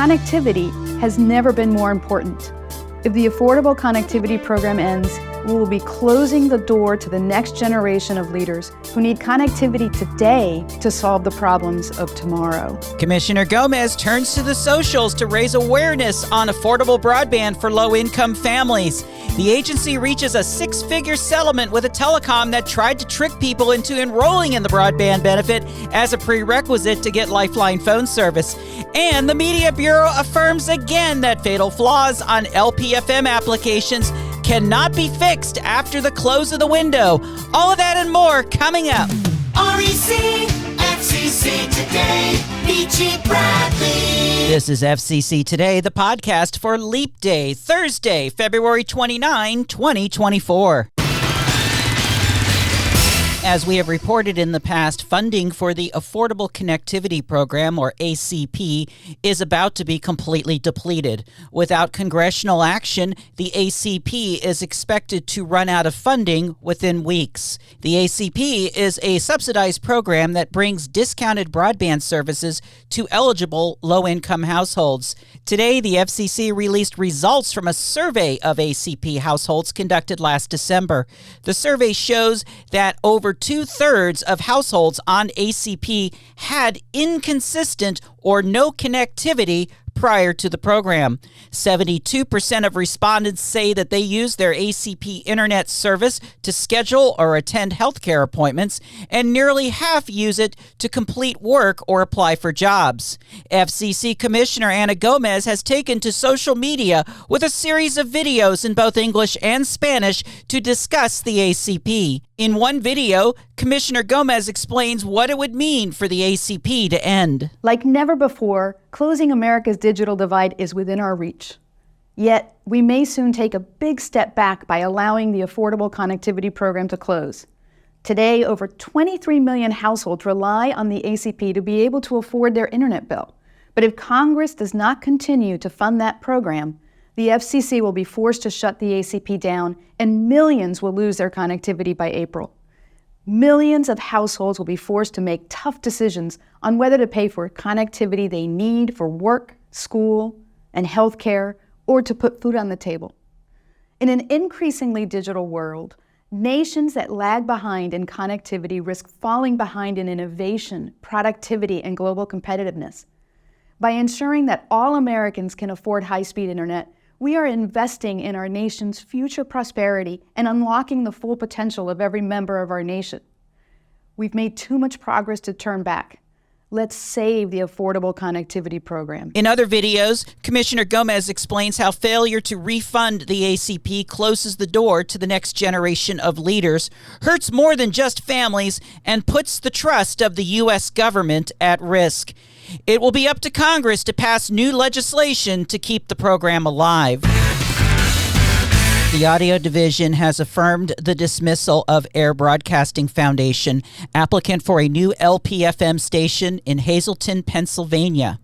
connectivity has never been more important. If the Affordable Connectivity Program ends, we will be closing the door to the next generation of leaders who need connectivity today to solve the problems of tomorrow. Commissioner Gomez turns to the socials to raise awareness on affordable broadband for low-income families. The agency reaches a six-figure settlement with a telecom that tried to trick people into enrolling in the broadband benefit as a prerequisite to get Lifeline phone service. And the Media Bureau affirms again that fatal flaws on LPFM applications cannot be fixed after the close of the window. All of that and more coming up. FCC.today, Beachy Bradley. This is FCC Today, the podcast for Leap Day, Thursday, February 29, 2024. As we have reported in the past, funding for the Affordable Connectivity Program, or ACP, is about to be completely depleted. Without congressional action, the ACP is expected to run out of funding within weeks. The ACP is a subsidized program that brings discounted broadband services to eligible low-income households. Today, the FCC released results from a survey of ACP households conducted last December. The survey shows that over two-thirds of households on ACP had inconsistent or no connectivity prior to the program. 72% of respondents say that they use their ACP internet service to schedule or attend healthcare appointments, and nearly half use it to complete work or apply for jobs. FCC Commissioner Ana Gomez has taken to social media with a series of videos in both English and Spanish to discuss the ACP. In one video, Commissioner Gomez explains what it would mean for the ACP to end. Like never before, closing America's digital divide is within our reach. Yet, we may soon take a big step back by allowing the Affordable Connectivity Program to close. Today, over 23 million households rely on the ACP to be able to afford their internet bill. But if Congress does not continue to fund that program, the FCC will be forced to shut the ACP down, and millions will lose their connectivity by April. Millions of households will be forced to make tough decisions on whether to pay for connectivity they need for work, school, and healthcare, or to put food on the table. In an increasingly digital world, nations that lag behind in connectivity risk falling behind in innovation, productivity, and global competitiveness. By ensuring that all Americans can afford high-speed internet, we are investing in our nation's future prosperity and unlocking the full potential of every member of our nation. We've made too much progress to turn back. Let's save the Affordable Connectivity Program. In other videos, Commissioner Gomez explains how failure to refund the ACP closes the door to the next generation of leaders, hurts more than just families, and puts the trust of the U.S. government at risk. It will be up to Congress to pass new legislation to keep the program alive. The Audio Division has affirmed the dismissal of Air Broadcasting Foundation, applicant for a new LPFM station in Hazleton, Pennsylvania.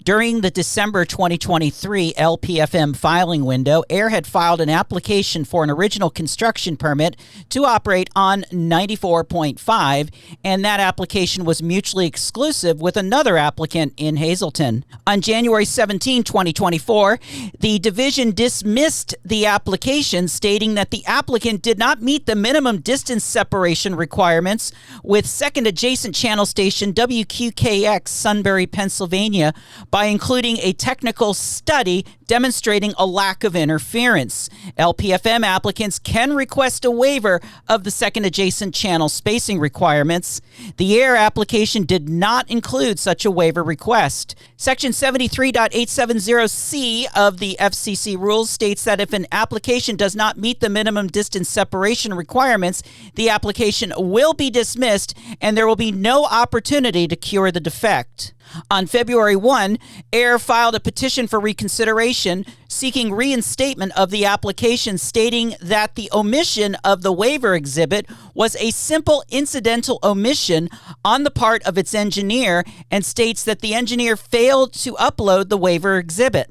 During the December 2023 LPFM filing window, Air had filed an application for an original construction permit to operate on 94.5, and that application was mutually exclusive with another applicant in Hazleton. On January 17, 2024, the division dismissed the application, stating that the applicant did not meet the minimum distance separation requirements with second adjacent channel station WQKX, Sunbury, Pennsylvania, by including a technical study demonstrating a lack of interference. LPFM applicants can request a waiver of the second adjacent channel spacing requirements. The Air application did not include such a waiver request. Section 73.870C of the FCC rules states that if an application does not meet the minimum distance separation requirements, the application will be dismissed and there will be no opportunity to cure the defect. On February 1, Air filed a petition for reconsideration seeking reinstatement of the application, stating that the omission of the waiver exhibit was a simple incidental omission on the part of its engineer, and states that the engineer failed to upload the waiver exhibit.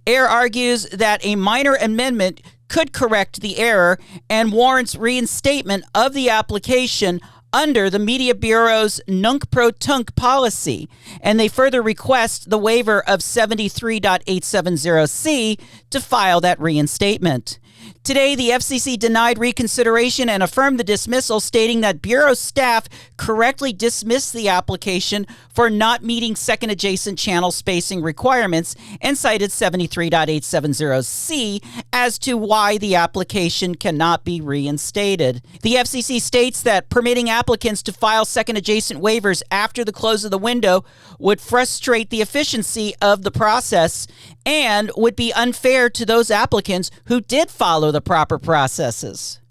Air argues that a minor amendment could correct the error and warrants reinstatement of the application under the Media Bureau's nunc-pro-tunc policy, and they further request the waiver of 73.870C to file that reinstatement. Today, the FCC denied reconsideration and affirmed the dismissal, stating that Bureau staff correctly dismissed the application for not meeting second adjacent channel spacing requirements and cited 73.870C as to why the application cannot be reinstated. The FCC states that permitting applicants to file second adjacent waivers after the close of the window would frustrate the efficiency of the process and would be unfair to those applicants who did follow the proper processes.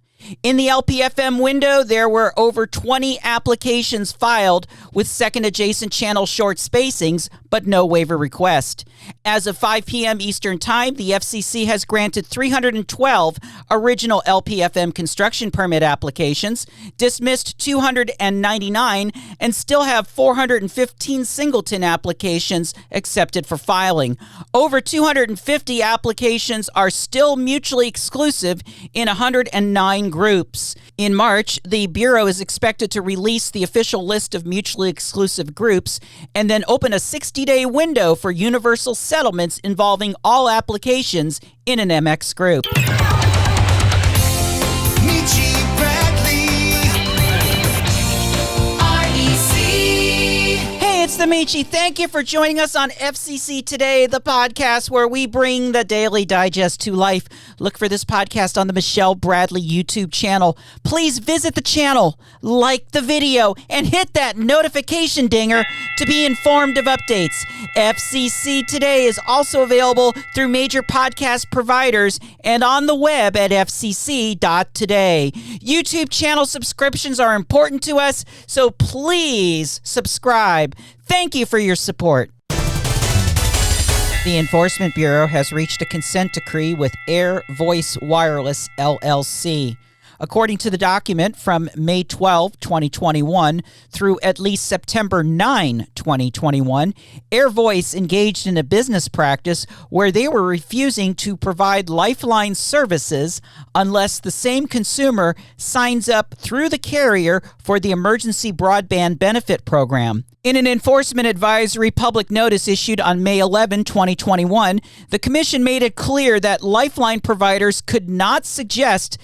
In the LPFM window, there were over 20 applications filed with second adjacent channel short spacings, but no waiver request. As of 5 p.m. Eastern Time, the FCC has granted 312 original LPFM construction permit applications, dismissed 299, and still have 415 singleton applications accepted for filing. Over 250 applications are still mutually exclusive in 109 groups. In March, the Bureau is expected to release the official list of mutually exclusive groups and then open a 60-day window for universal settlements involving all applications in an MX group. Michi Bradley, REC. Hey, it's the Michi. Thank you for joining us on FCC Today, the podcast where we bring the daily digest to life. Look for this podcast on the Michelle Bradley YouTube channel. Please visit the channel, like the video, and hit that notification dinger to be informed of updates. FCC Today is also available through major podcast providers and on the web at FCC.today. YouTube channel subscriptions are important to us, so please subscribe. Thank you for your support. The Enforcement Bureau has reached a consent decree with Voice Wireless LLC. According to the document, from May 12, 2021 through at least September 9, 2021, Voice engaged in a business practice where they were refusing to provide Lifeline services unless the same consumer signs up through the carrier for the Emergency Broadband Benefit Program. In an enforcement advisory public notice issued on May 11, 2021, the Commission made it clear that Lifeline providers could not suggest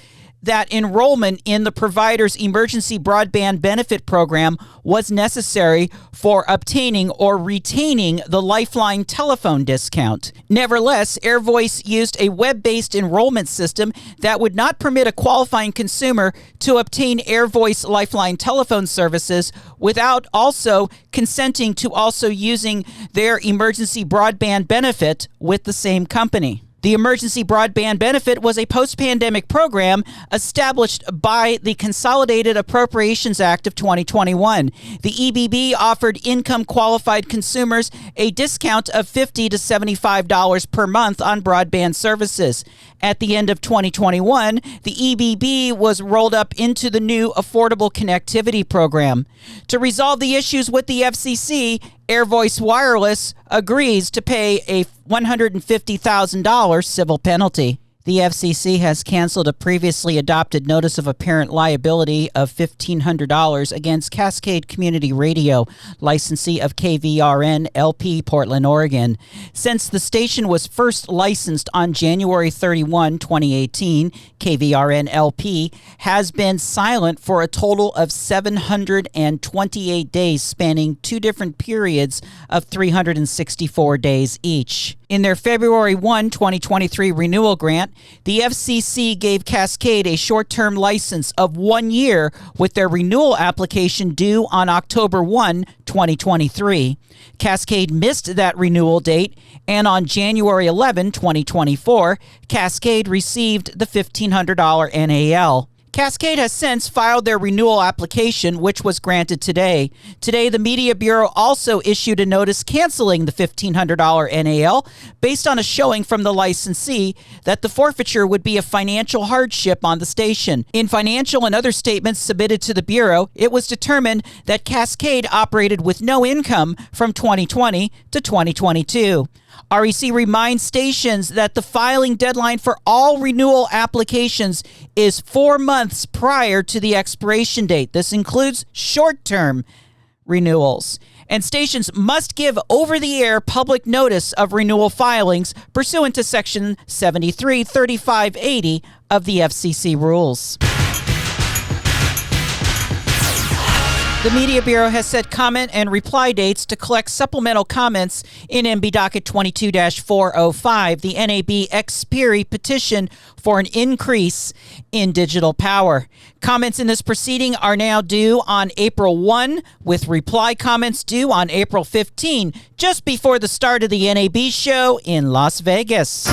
that enrollment in the provider's emergency broadband benefit program was necessary for obtaining or retaining the Lifeline telephone discount. Nevertheless, Voice used a web-based enrollment system that would not permit a qualifying consumer to obtain Voice Lifeline telephone services without also consenting to also using their emergency broadband benefit with the same company. The Emergency Broadband Benefit was a post-pandemic program established by the Consolidated Appropriations Act of 2021. The EBB offered income-qualified consumers a discount of $50 to $75 per month on broadband services. At the end of 2021, the EBB was rolled up into the new Affordable Connectivity Program. To resolve the issues with the FCC, Voice Wireless agrees to pay a $150,000 civil penalty. The FCC has canceled a previously adopted notice of apparent liability of $1,500 against Cascade Community Radio, licensee of KVRN-LP, Portland, Oregon. Since the station was first licensed on January 31, 2018, KVRN-LP has been silent for a total of 728 days, spanning two different periods of 364 days each. In their February 1, 2023 renewal grant, the FCC gave Cascade a short-term license of 1 year with their renewal application due on October 1, 2023. Cascade missed that renewal date, and on January 11, 2024, Cascade received the $1,500 NAL. Cascade has since filed their renewal application, which was granted today. Today, the Media Bureau also issued a notice canceling the $1,500 NAL based on a showing from the licensee that the forfeiture would be a financial hardship on the station. In financial and other statements submitted to the Bureau, it was determined that Cascade operated with no income from 2020 to 2022. REC reminds stations that the filing deadline for all renewal applications is 4 months prior to the expiration date. This includes short-term renewals. And stations must give over-the-air public notice of renewal filings pursuant to Section 733580 of the FCC rules. The Media Bureau has set comment and reply dates to collect supplemental comments in MB Docket 22-405, the NAB ex-peri petition for an increase in digital power. Comments in this proceeding are now due on April 1, with reply comments due on April 15, just before the start of the NAB show in Las Vegas.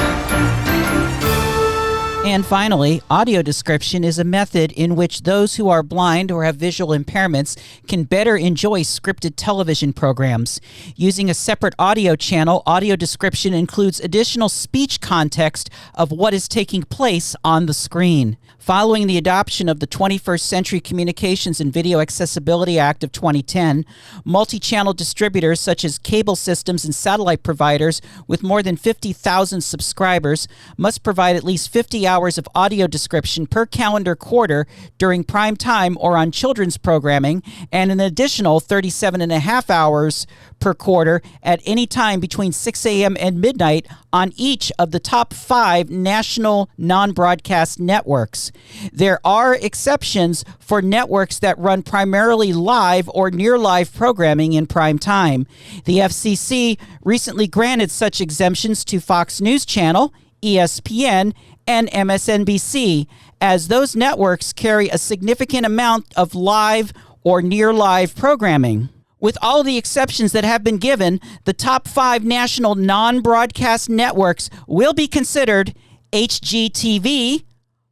And finally, audio description is a method in which those who are blind or have visual impairments can better enjoy scripted television programs. Using a separate audio channel, audio description includes additional speech context of what is taking place on the screen. Following the adoption of the 21st Century Communications and Video Accessibility Act of 2010, multi-channel distributors such as cable systems and satellite providers with more than 50,000 subscribers must provide at least 50 hours of audio description per calendar quarter during prime time or on children's programming, and an additional 37.5 hours per quarter at any time between 6 a.m. and midnight on each of the top 5 national non-broadcast networks. There are exceptions for networks that run primarily live or near live programming in prime time. The FCC recently granted such exemptions to Fox News Channel, ESPN, and MSNBC, as those networks carry a significant amount of live or near live programming. With all the exceptions that have been given, the top 5 national non-broadcast networks will be considered HGTV,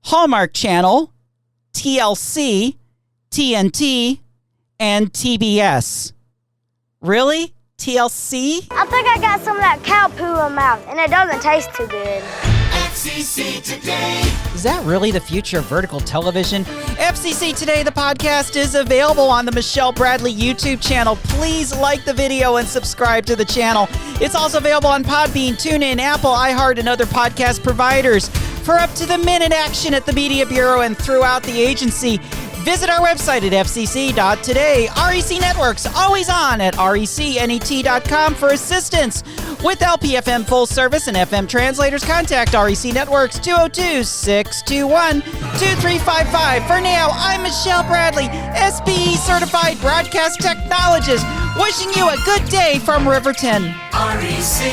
Hallmark Channel, TLC, TNT, and TBS. Really? TLC? I think I got some of that cow poo in my mouth, and it doesn't taste too good. FCC Today. Is that really the future of vertical television? FCC Today, the podcast, is available on the Michelle Bradley YouTube channel. Please like the video and subscribe to the channel. It's also available on Podbean, TuneIn, Apple, iHeart, and other podcast providers. For up-to-the-minute action at the Media Bureau and throughout the agency, visit our website at FCC.today. REC Networks, always on at RECNET.com for assistance. With LPFM full service and FM translators, contact REC Networks 202-621-2355. For now, I'm Michelle Bradley, SBE Certified Broadcast Technologist, wishing you a good day from Riverton. REC.